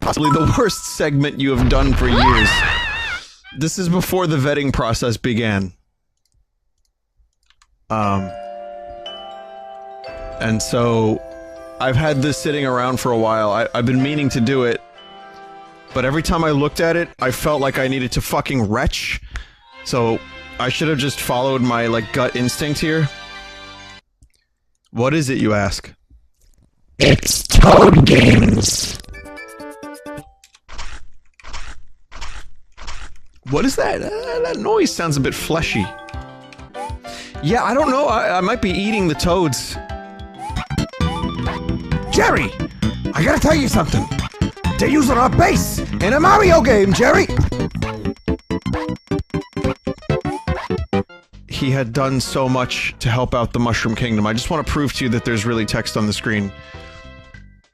possibly the worst segment you have done for years. This is before the vetting process began. And so, I've had this sitting around for a while. I've been meaning to do it, but every time I looked at it, I felt like I needed to fucking retch. So, I should have just followed my, like, gut instinct here. What is it, you ask? It's Toad Games. What is that? That noise sounds a bit fleshy. Yeah, I don't know. I might be eating the toads. Jerry! I gotta tell you something. They're using our base in a Mario game, Jerry! He had done so much to help out the Mushroom Kingdom. I just want to prove to you that there's really text on the screen.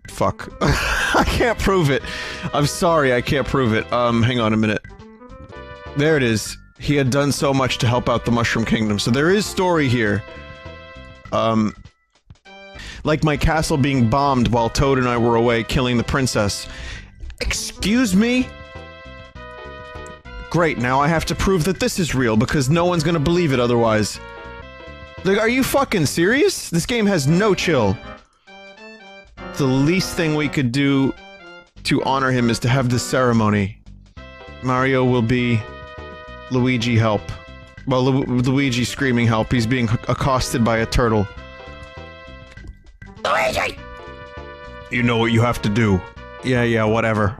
Fuck. I can't prove it. I'm sorry, I can't prove it. Hang on a minute. There it is. He had done so much to help out the Mushroom Kingdom, so there is story here. Like my castle being bombed while Toad and I were away killing the princess. Excuse me? Great, now I have to prove that this is real, because no one's gonna believe it otherwise. Like, are you fucking serious? This game has no chill. The least thing we could do to honor him is to have this ceremony. Mario will be Luigi help. Well, Luigi screaming help. He's being accosted by a turtle. Luigi! You know what you have to do. Yeah, whatever.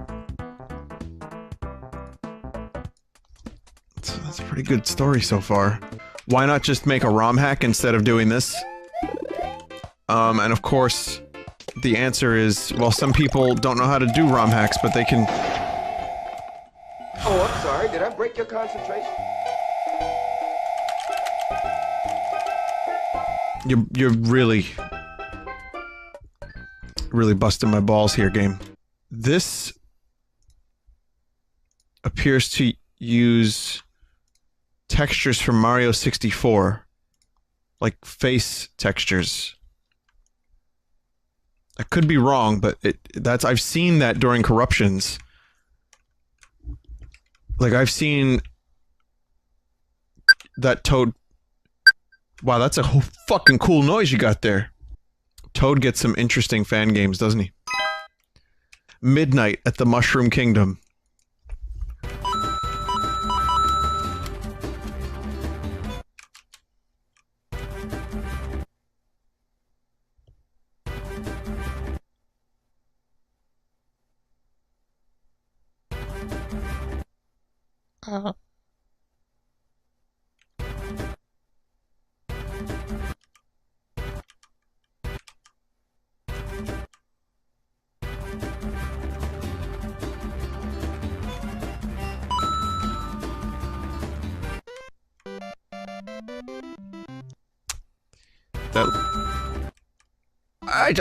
That's a pretty good story so far. Why not just make a ROM hack instead of doing this? And of course, the answer is, well, some people don't know how to do ROM hacks, but they can... Oh, I'm sorry. Did I break your concentration? You're really busting my balls here, game. This appears to use textures from Mario 64. Like face textures. I could be wrong, but I've seen that during corruptions. Like, I've seen that Toad... Wow, that's a whole fucking cool noise you got there. Toad gets some interesting fan games, doesn't he? Midnight at the Mushroom Kingdom.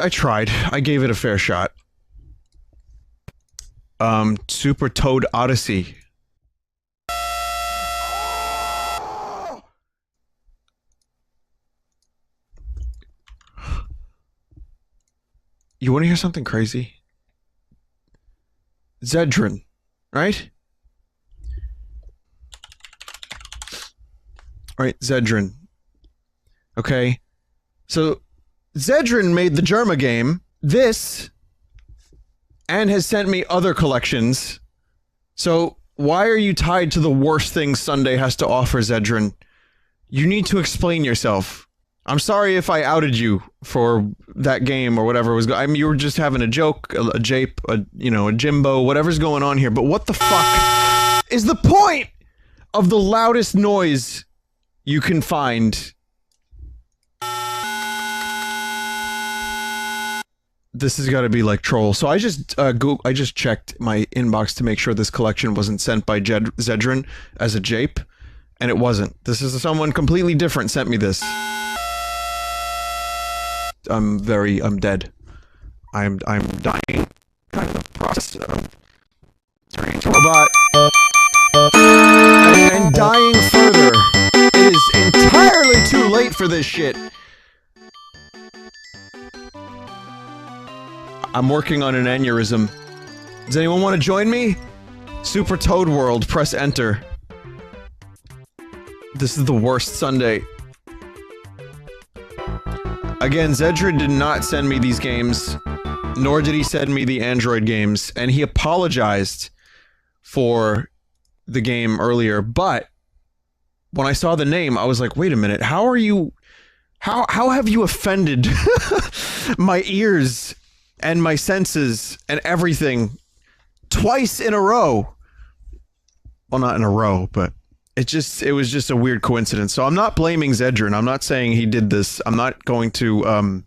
I tried. I gave it a fair shot. Super Toad Odyssey. You want to hear something crazy? Zedrin, right? Right, Zedrin. Okay. So, Zedrin made the Germa game, this, and has sent me other collections. So, why are you tied to the worst thing Sunday has to offer, Zedrin? You need to explain yourself. I'm sorry if I outed you for that game or whatever was I mean, you were just having a joke, a jape, you know, a Jimbo, whatever's going on here, but what the fuck is the point of the loudest noise you can find? This has got to be like troll. So I just I just checked my inbox to make sure this collection wasn't sent by Zedrin as a jape, and it wasn't. This is someone completely different sent me this. I'm dead. I'm dying. Kind of the process of turning into a robot. And dying further. It is entirely too late for this shit. I'm working on an aneurysm. Does anyone want to join me? Super Toad World, press enter. This is the worst Sunday. Again, Zedrin did not send me these games, nor did he send me the Android games, and he apologized for the game earlier, but when I saw the name, I was like, wait a minute, how are you... How have you offended my ears and my senses and everything twice in a row? Well, not in a row, but it was just a weird coincidence. So I'm not blaming Zedrin. I'm not saying he did this. I'm not going to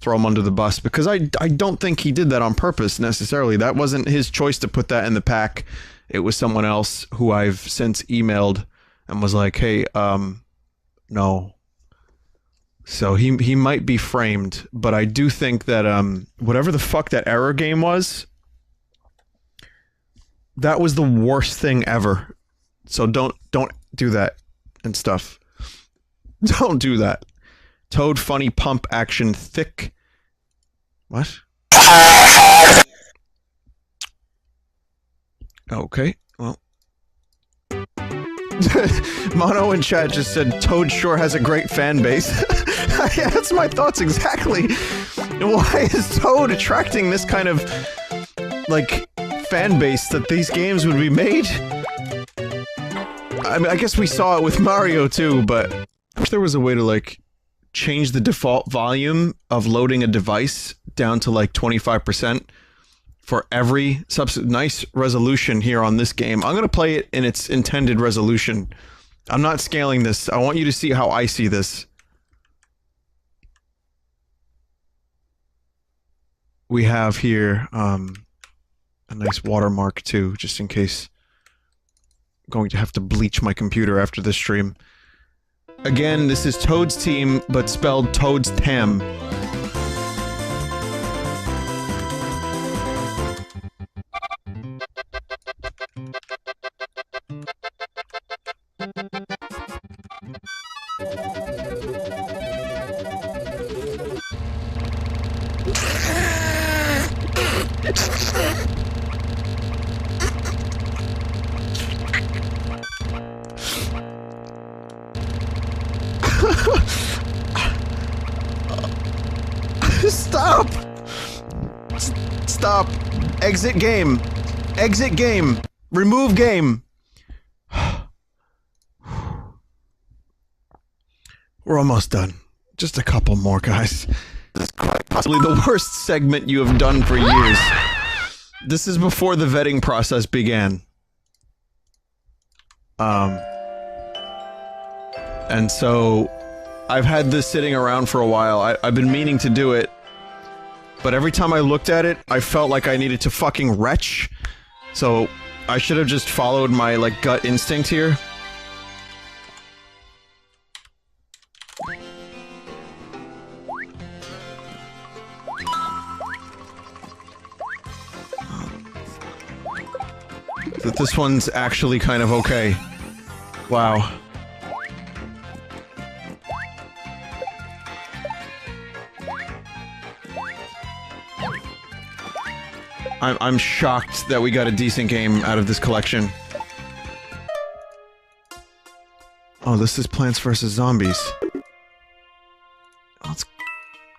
throw him under the bus because I don't think he did that on purpose necessarily. That wasn't his choice to put that in the pack. It was someone else who I've since emailed and was like, hey, no. So he might be framed, but I do think that whatever the fuck that error game was, that was the worst thing ever. So don't do that and stuff. Don't do that. Toad funny pump action thick. What? Okay, well. Mono in chat just said Toad sure has a great fan base. Yeah, that's my thoughts exactly. Why is Toad attracting this kind of, like, fan base that these games would be made? I mean, I guess we saw it with Mario too, but I wish there was a way to, like, change the default volume of loading a device down to, like, 25% for every nice resolution here on this game. I'm gonna play it in its intended resolution. I'm not scaling this. I want you to see how I see this. We have here, a nice watermark too, just in case I'm going to have to bleach my computer after this stream. Again, this is Toad's Team, but spelled Toad's Tam. Stop! Stop! Exit game! Exit game! Remove game! We're almost done. Just a couple more, guys. This is quite possibly the worst segment you have done for years. This is before the vetting process began. And so, I've had this sitting around for a while. I've been meaning to do it, but every time I looked at it, I felt like I needed to fucking retch. So, I should have just followed my, like, gut instinct here. That this one's actually kind of okay. Wow. I'm shocked that we got a decent game out of this collection. Oh, this is Plants vs. Zombies. That's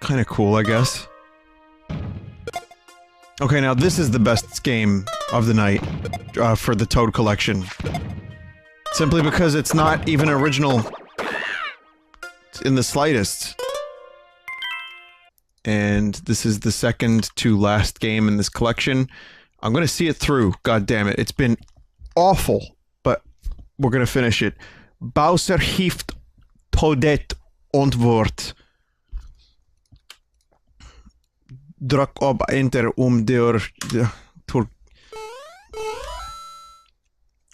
kind of cool, I guess. Okay, now this is the best game of the night for the Toad collection. Simply because it's not even original in the slightest. And this is the second to last game in this collection. I'm gonna see it through, god damn it. It's been awful, but we're gonna finish it. Bowser heeft Toadette antwoord. Druk op enter door de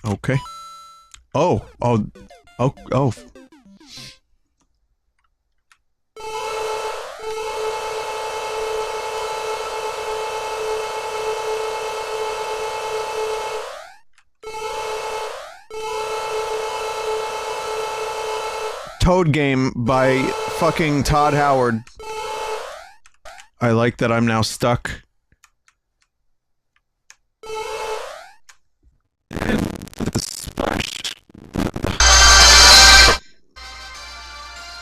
Okay. Oh. Toad Game by fucking Todd Howard. I like that I'm now stuck.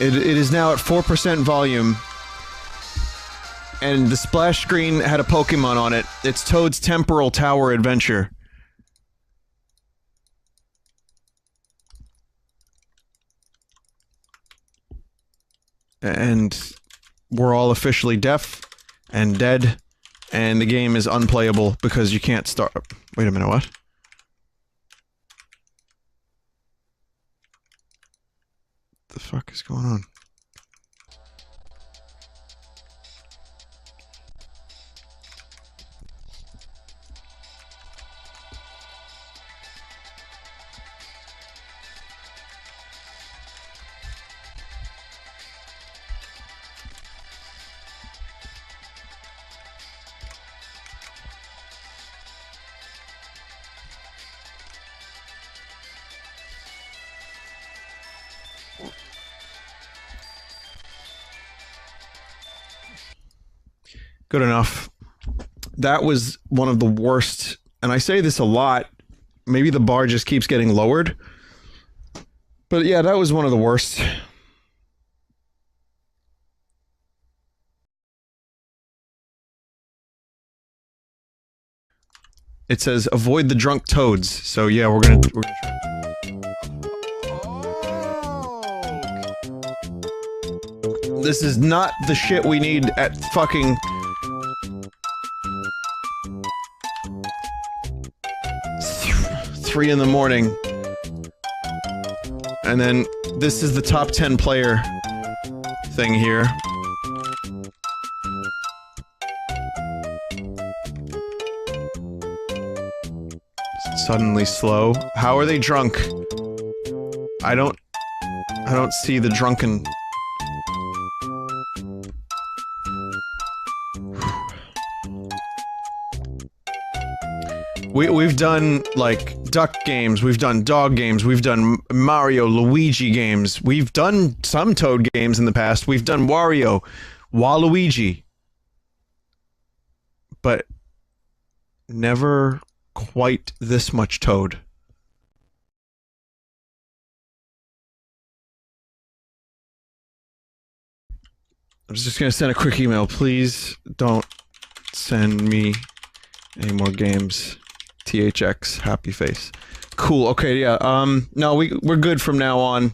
It is now at 4% volume. And the splash screen had a Pokemon on it. It's Toad's Temporal Tower Adventure. And we're all officially deaf and dead, and the game is unplayable because you can't start. Wait a minute, what? The fuck is going on? Good enough. That was one of the worst, and I say this a lot, maybe the bar just keeps getting lowered, but yeah, that was one of the worst. It says avoid the drunk toads, so yeah, we're gonna try. This is not the shit we need at fucking 3 in the morning. And then this is the top 10 player thing here. Suddenly slow. How are they drunk? I don't see the drunken. We've done, like, duck games, we've done dog games, we've done Mario, Luigi games, we've done some Toad games in the past, we've done Wario, Waluigi. But never quite this much Toad. I was just gonna send a quick email, please don't send me any more games. THX, happy face. Cool, okay, yeah, no, we're good from now on.